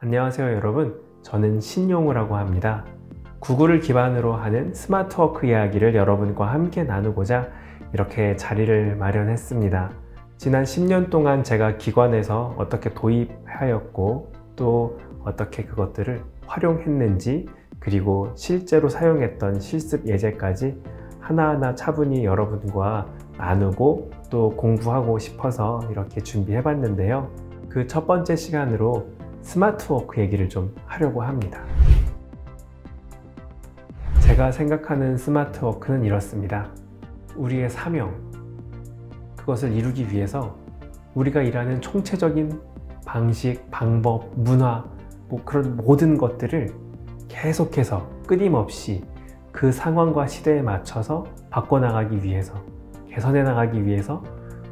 안녕하세요 여러분, 저는 신용우라고 합니다. 구글을 기반으로 하는 스마트워크 이야기를 여러분과 함께 나누고자 이렇게 자리를 마련했습니다. 지난 10년 동안 제가 기관에서 어떻게 도입하였고 또 어떻게 그것들을 활용했는지, 그리고 실제로 사용했던 실습 예제까지 하나하나 차분히 여러분과 나누고 또 공부하고 싶어서 이렇게 준비해 봤는데요. 그 첫 번째 시간으로 스마트워크 얘기를 좀 하려고 합니다. 제가 생각하는 스마트워크는 이렇습니다. 우리의 사명, 그것을 이루기 위해서 우리가 일하는 총체적인 방식, 방법, 문화, 그런 모든 것들을 계속해서 끊임없이 그 상황과 시대에 맞춰서 바꿔나가기 위해서, 개선해 나가기 위해서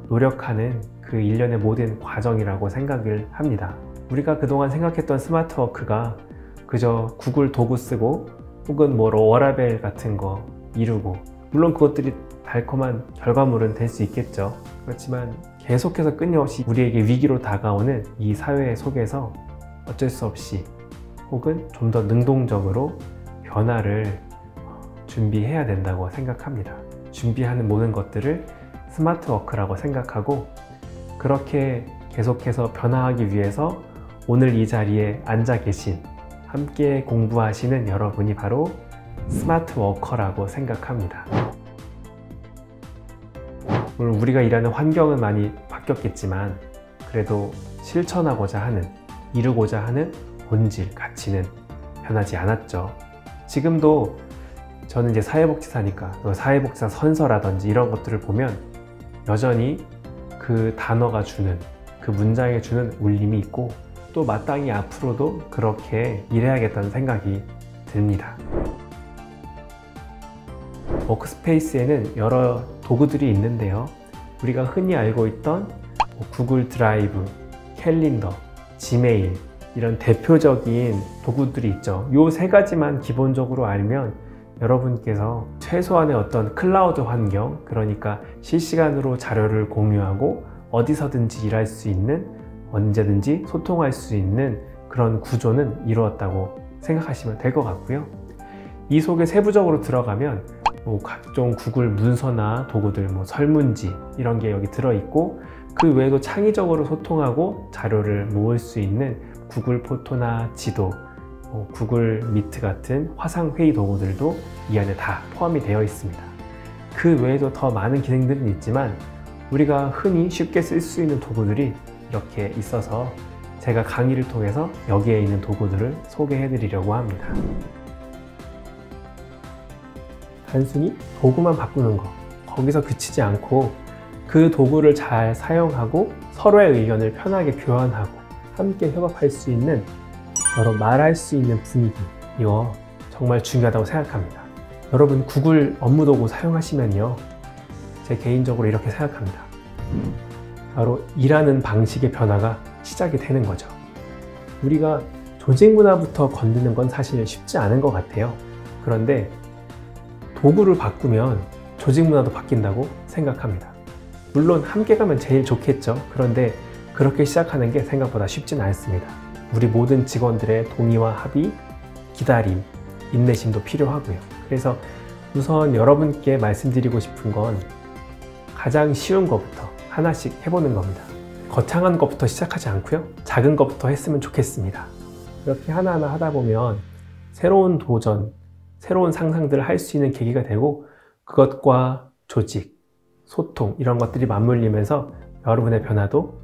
노력하는 그 일련의 모든 과정이라고 생각을 합니다. 우리가 그동안 생각했던 스마트워크가 그저 구글 도구 쓰고 혹은 워라벨 같은 거 이루고, 물론 그것들이 달콤한 결과물은 될 수 있겠죠. 그렇지만 계속해서 끊임없이 우리에게 위기로 다가오는 이 사회 속에서 어쩔 수 없이 혹은 좀 더 능동적으로 변화를 준비해야 된다고 생각합니다. 준비하는 모든 것들을 스마트워크라고 생각하고, 그렇게 계속해서 변화하기 위해서 오늘 이 자리에 앉아 계신, 함께 공부하시는 여러분이 바로 스마트워커라고 생각합니다. 물론 우리가 일하는 환경은 많이 바뀌었겠지만 그래도 실천하고자 하는, 이루고자 하는 본질, 가치는 변하지 않았죠. 지금도 저는 이제 사회복지사니까 사회복지사 선서라든지 이런 것들을 보면 여전히 그 단어가 주는, 그 문장에 주는 울림이 있고, 또 마땅히 앞으로도 그렇게 일해야겠다는 생각이 듭니다. 워크스페이스에는 여러 도구들이 있는데요. 우리가 흔히 알고 있던 구글 드라이브, 캘린더, 지메일, 이런 대표적인 도구들이 있죠. 이 세 가지만 기본적으로 알면 여러분께서 최소한의 어떤 클라우드 환경, 그러니까 실시간으로 자료를 공유하고 어디서든지 일할 수 있는, 언제든지 소통할 수 있는 그런 구조는 이루었다고 생각하시면 될 것 같고요. 이 속에 세부적으로 들어가면 각종 구글 문서나 도구들, 설문지 이런 게 여기 들어있고, 그 외에도 창의적으로 소통하고 자료를 모을 수 있는 구글 포토나 지도, 구글 미트 같은 화상회의 도구들도 이 안에 다 포함이 되어 있습니다. 그 외에도 더 많은 기능들은 있지만 우리가 흔히 쉽게 쓸 수 있는 도구들이 이렇게 있어서 제가 강의를 통해서 여기에 있는 도구들을 소개해 드리려고 합니다. 단순히 도구만 바꾸는 거, 거기서 그치지 않고 그 도구를 잘 사용하고 서로의 의견을 편하게 교환하고 함께 협업할 수 있는, 여러 말할 수 있는 분위기, 이거 정말 중요하다고 생각합니다. 여러분 구글 업무도구 사용하시면요, 제 개인적으로 이렇게 생각합니다. 바로 일하는 방식의 변화가 시작이 되는 거죠. 우리가 조직 문화부터 건드는 건 사실 쉽지 않은 것 같아요. 그런데 도구를 바꾸면 조직 문화도 바뀐다고 생각합니다. 물론 함께 가면 제일 좋겠죠. 그런데 그렇게 시작하는 게 생각보다 쉽지는 않습니다. 우리 모든 직원들의 동의와 합의, 기다림, 인내심도 필요하고요. 그래서 우선 여러분께 말씀드리고 싶은 건 가장 쉬운 것부터 하나씩 해보는 겁니다. 거창한 것부터 시작하지 않고요, 작은 것부터 했으면 좋겠습니다. 그렇게 하나하나 하다 보면 새로운 도전, 새로운 상상들을 할 수 있는 계기가 되고, 그것과 조직, 소통 이런 것들이 맞물리면서 여러분의 변화도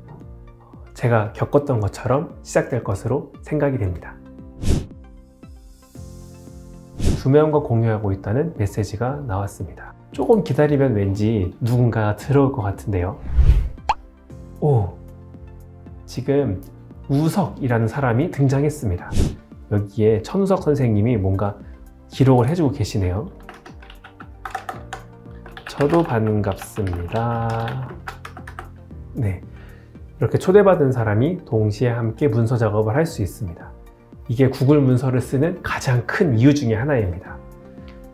제가 겪었던 것처럼 시작될 것으로 생각이 됩니다. 두 명과 공유하고 있다는 메시지가 나왔습니다. 조금 기다리면 왠지 누군가가 들어올 것 같은데요. 지금 우석이라는 사람이 등장했습니다. 여기에 천우석 선생님이 뭔가 기록을 해주고 계시네요. 저도 반갑습니다. 네, 이렇게 초대받은 사람이 동시에 함께 문서 작업을 할 수 있습니다. 이게 구글 문서를 쓰는 가장 큰 이유 중에 하나입니다.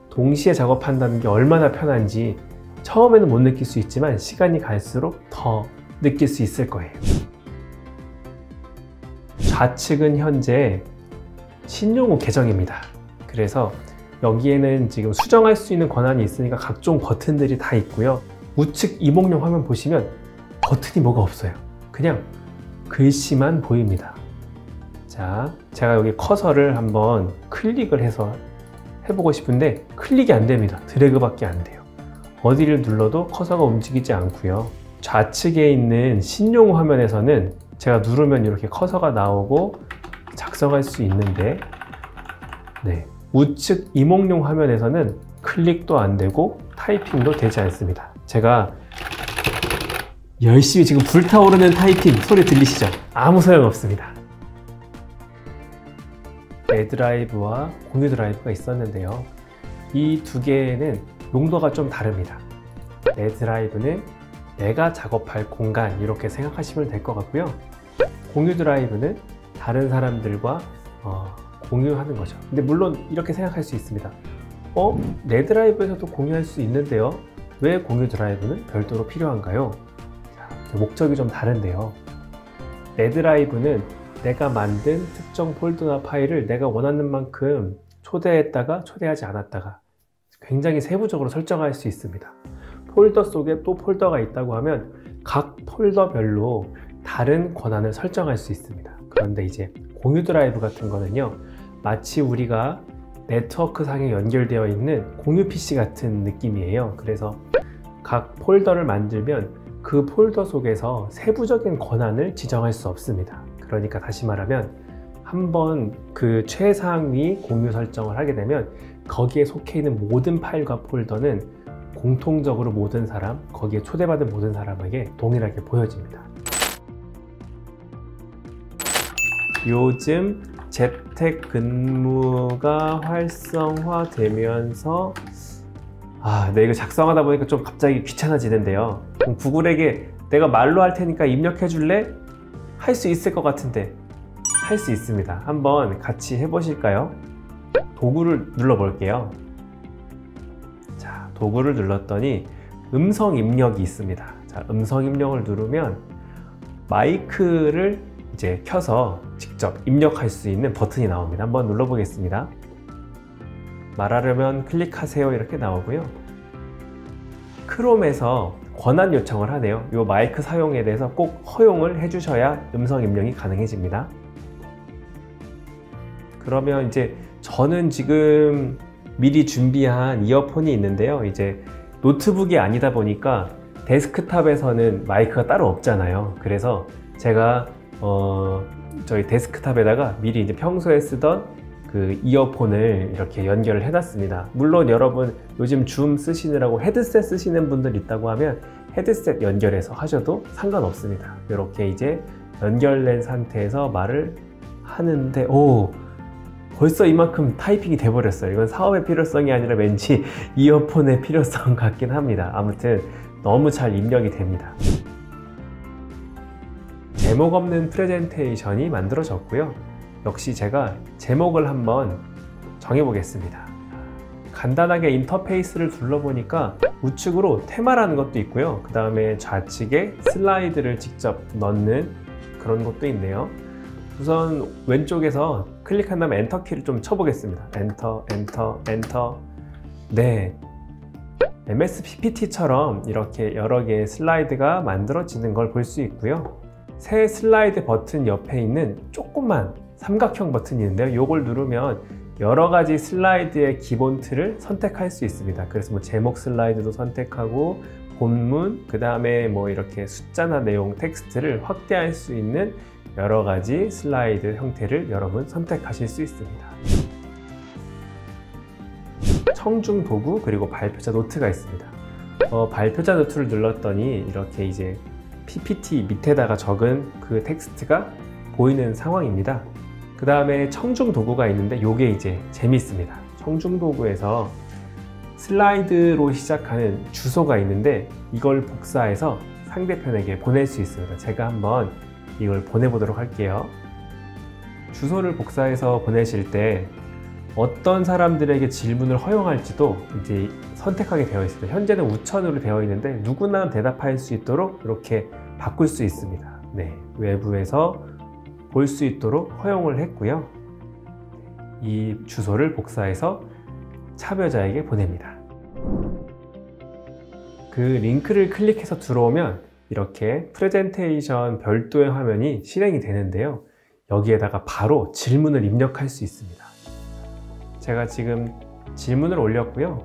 동시에 작업한다는 게 얼마나 편한지 처음에는 못 느낄 수 있지만 시간이 갈수록 더 느낄 수 있을 거예요. 좌측은 현재 신용후 계정입니다. 그래서 여기에는 지금 수정할 수 있는 권한이 있으니까 각종 버튼들이 다 있고요. 우측 이목용 화면 보시면 버튼이 뭐가 없어요. 그냥 글씨만 보입니다. 자, 제가 여기 커서를 한번 클릭을 해서 해보고 싶은데 클릭이 안 됩니다. 드래그밖에 안 돼요. 어디를 눌러도 커서가 움직이지 않고요. 좌측에 있는 신용 화면에서는 제가 누르면 이렇게 커서가 나오고 작성할 수 있는데, 네, 우측 이목용 화면에서는 클릭도 안 되고 타이핑도 되지 않습니다. 제가 열심히 지금 불타오르는 타이핑 소리 들리시죠? 아무 소용 없습니다. 내 드라이브와 공유 드라이브가 있었는데요. 이 두 개는 용도가 좀 다릅니다. 내 드라이브는 내가 작업할 공간 이렇게 생각하시면 될 것 같고요. 공유 드라이브는 다른 사람들과 공유하는 거죠. 근데 물론 이렇게 생각할 수 있습니다. 내 드라이브에서도 공유할 수 있는데요. 왜 공유 드라이브는 별도로 필요한가요? 자, 목적이 좀 다른데요. 내 드라이브는 내가 만든 특정 폴더나 파일을 내가 원하는 만큼 초대했다가 초대하지 않았다가 굉장히 세부적으로 설정할 수 있습니다. 폴더 속에 또 폴더가 있다고 하면 각 폴더별로 다른 권한을 설정할 수 있습니다. 그런데 이제 공유 드라이브 같은 거는요, 마치 우리가 네트워크 상에 연결되어 있는 공유 PC 같은 느낌이에요. 그래서 각 폴더를 만들면 그 폴더 속에서 세부적인 권한을 지정할 수 없습니다. 그러니까 다시 말하면 한번 그 최상위 공유 설정을 하게 되면 거기에 속해 있는 모든 파일과 폴더는 공통적으로 모든 사람, 거기에 초대받은 모든 사람에게 동일하게 보여집니다. 요즘 재택근무가 활성화되면서 네, 이거 작성하다 보니까 좀 갑자기 귀찮아지는데요. 그럼 구글에게 내가 말로 할 테니까 입력해 줄래? 할 수 있을 것 같은데 할 수 있습니다. 한번 같이 해보실까요? 도구를 눌러볼게요. 자, 도구를 눌렀더니 음성 입력이 있습니다. 자, 음성 입력을 누르면 마이크를 이제 켜서 직접 입력할 수 있는 버튼이 나옵니다. 한번 눌러보겠습니다. 말하려면 클릭하세요 이렇게 나오고요. 크롬에서 권한 요청을 하네요. 이 마이크 사용에 대해서 꼭 허용을 해주셔야 음성 입력이 가능해집니다. 그러면 이제 저는 지금 미리 준비한 이어폰이 있는데요. 이제 노트북이 아니다 보니까 데스크탑에서는 마이크가 따로 없잖아요. 그래서 제가 저희 데스크탑에다가 미리 이제 평소에 쓰던 그 이어폰을 이렇게 연결을 해놨습니다. 물론 여러분 요즘 줌 쓰시느라고 헤드셋 쓰시는 분들 있다고 하면 헤드셋 연결해서 하셔도 상관없습니다. 이렇게 이제 연결된 상태에서 말을 하는데 벌써 이만큼 타이핑이 돼버렸어요. 이건 사업의 필요성이 아니라 왠지 이어폰의 필요성 같긴 합니다. 아무튼 너무 잘 입력이 됩니다. 제목 없는 프레젠테이션이 만들어졌고요. 역시 제가 제목을 한번 정해보겠습니다. 간단하게 인터페이스를 둘러보니까 우측으로 테마라는 것도 있고요. 그 다음에 좌측에 슬라이드를 직접 넣는 그런 것도 있네요. 우선 왼쪽에서 클릭한 다음에 엔터 키를 좀 쳐보겠습니다. 엔터, 엔터, 엔터. 네, MS PPT처럼 이렇게 여러 개의 슬라이드가 만들어지는 걸 볼 수 있고요. 새 슬라이드 버튼 옆에 있는 조그만 삼각형 버튼이 있는데요. 이걸 누르면 여러 가지 슬라이드의 기본 틀을 선택할 수 있습니다. 그래서 뭐 제목 슬라이드도 선택하고 본문, 그 다음에 뭐 이렇게 숫자나 내용, 텍스트를 확대할 수 있는 여러 가지 슬라이드 형태를 여러분 선택하실 수 있습니다. 청중 도구 그리고 발표자 노트가 있습니다. 발표자 노트를 눌렀더니 이렇게 이제 PPT 밑에다가 적은 그 텍스트가 보이는 상황입니다. 그 다음에 청중 도구가 있는데 이게 이제 재밌습니다. 청중 도구에서 슬라이드로 시작하는 주소가 있는데 이걸 복사해서 상대편에게 보낼 수 있습니다. 제가 한번 이걸 보내보도록 할게요. 주소를 복사해서 보내실 때 어떤 사람들에게 질문을 허용할지도 이제 선택하게 되어 있습니다. 현재는 우천으로 되어 있는데 누구나 대답할 수 있도록 이렇게 바꿀 수 있습니다. 네, 외부에서 볼 수 있도록 허용을 했고요. 이 주소를 복사해서 참여자에게 보냅니다. 그 링크를 클릭해서 들어오면 이렇게 프레젠테이션 별도의 화면이 실행이 되는데요. 여기에다가 바로 질문을 입력할 수 있습니다. 제가 지금 질문을 올렸고요.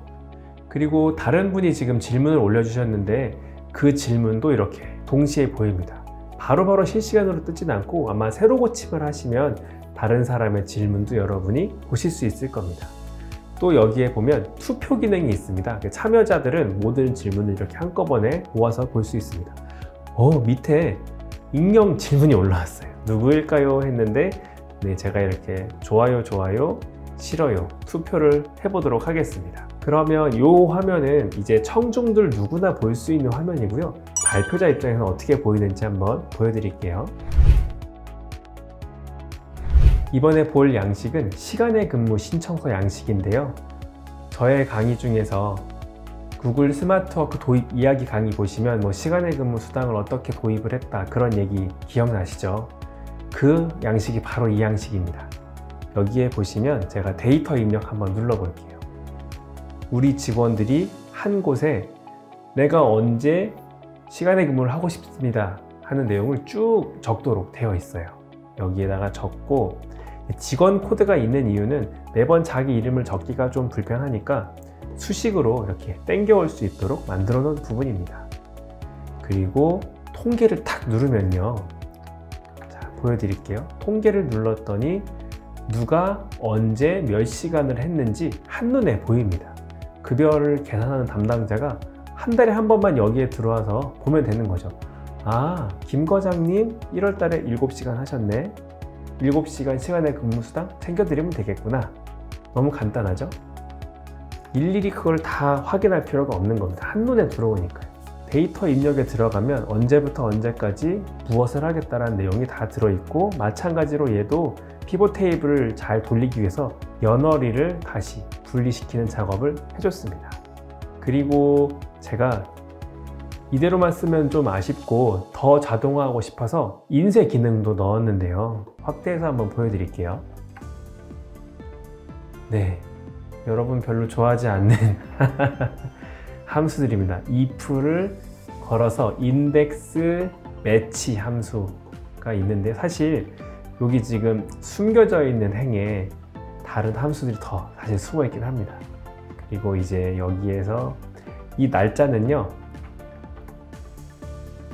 그리고 다른 분이 지금 질문을 올려주셨는데 그 질문도 이렇게 동시에 보입니다. 바로바로 실시간으로 뜨진 않고 아마 새로 고침을 하시면 다른 사람의 질문도 여러분이 보실 수 있을 겁니다. 또 여기에 보면 투표 기능이 있습니다. 참여자들은 모든 질문을 이렇게 한꺼번에 모아서 볼 수 있습니다. 밑에 익명 질문이 올라왔어요. 누구일까요? 했는데 네, 제가 이렇게 좋아요, 좋아요, 싫어요 투표를 해보도록 하겠습니다. 그러면 이 화면은 이제 청중들 누구나 볼 수 있는 화면이고요. 발표자 입장에서 어떻게 보이는지 한번 보여드릴게요. 이번에 볼 양식은 시간의 근무 신청서 양식인데요. 저의 강의 중에서 구글 스마트워크 도입 이야기 강의 보시면 시간의 근무 수당을 어떻게 도입을 했다 그런 얘기 기억나시죠? 그 양식이 바로 이 양식입니다. 여기에 보시면 제가 데이터 입력 한번 눌러볼게요. 우리 직원들이 한 곳에 내가 언제 시간의 근무를 하고 싶습니다 하는 내용을 쭉 적도록 되어 있어요. 여기에다가 적고 직원 코드가 있는 이유는 매번 자기 이름을 적기가 좀 불편하니까 수식으로 이렇게 땡겨올 수 있도록 만들어 놓은 부분입니다. 그리고 통계를 탁 누르면요. 자, 보여드릴게요. 통계를 눌렀더니 누가 언제 몇 시간을 했는지 한눈에 보입니다. 급여를 계산하는 담당자가 한 달에 한 번만 여기에 들어와서 보면 되는 거죠. 아, 김 과장님 1월 달에 7시간 하셨네. 7시간 시간의 근무수당 챙겨드리면 되겠구나. 너무 간단하죠? 일일이 그걸 다 확인할 필요가 없는 겁니다. 한눈에 들어오니까요. 데이터 입력에 들어가면 언제부터 언제까지 무엇을 하겠다는 내용이 다 들어있고, 마찬가지로 얘도 피벗 테이블을 잘 돌리기 위해서 연어리를 다시 분리시키는 작업을 해줬습니다. 그리고 제가 이대로만 쓰면 좀 아쉽고 더 자동화하고 싶어서 인쇄 기능도 넣었는데요. 확대해서 한번 보여드릴게요. 네, 여러분 별로 좋아하지 않는 함수들입니다. if를 걸어서 인덱스 매치 함수가 있는데, 사실 여기 지금 숨겨져 있는 행에 다른 함수들이 더 사실 숨어 있긴 합니다. 그리고 이제 여기에서 이 날짜는요,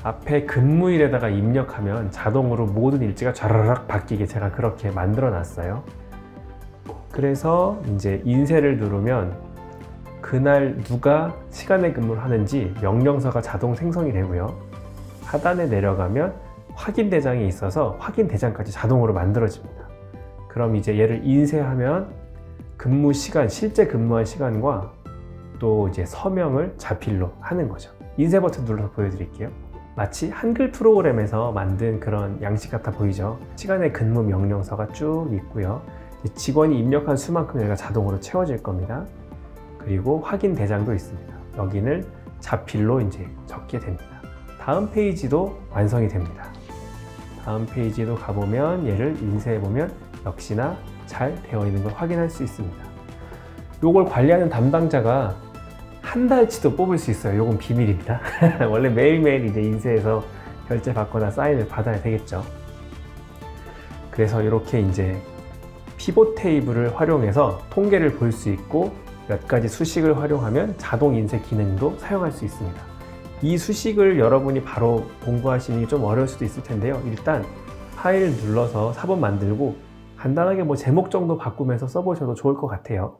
앞에 근무일에다가 입력하면 자동으로 모든 일지가 촤라락 바뀌게 제가 그렇게 만들어 놨어요. 그래서 이제 인쇄를 누르면 그날 누가 시간에 근무를 하는지 명령서가 자동 생성이 되고요. 하단에 내려가면 확인 대장이 있어서 확인 대장까지 자동으로 만들어집니다. 그럼 이제 얘를 인쇄하면 근무 시간, 실제 근무한 시간과 또 이제 서명을 자필로 하는 거죠. 인쇄 버튼 눌러서 보여드릴게요. 마치 한글 프로그램에서 만든 그런 양식 같아 보이죠? 시간의 근무 명령서가 쭉 있고요. 직원이 입력한 수만큼 여기가 자동으로 채워질 겁니다. 그리고 확인 대장도 있습니다. 여기는 자필로 이제 적게 됩니다. 다음 페이지도 완성이 됩니다. 다음 페이지도 가보면 얘를 인쇄해보면 역시나 잘 되어 있는 걸 확인할 수 있습니다. 요걸 관리하는 담당자가 한 달치도 뽑을 수 있어요. 요건 비밀입니다. 원래 매일매일 이제 인쇄해서 결제 받거나 사인을 받아야 되겠죠. 그래서 이렇게 이제 피벗 테이블을 활용해서 통계를 볼 수 있고, 몇 가지 수식을 활용하면 자동 인쇄 기능도 사용할 수 있습니다. 이 수식을 여러분이 바로 공부하시는 게 좀 어려울 수도 있을 텐데요. 일단 파일을 눌러서 사본 만들고 간단하게 제목 정도 바꾸면서 써보셔도 좋을 것 같아요.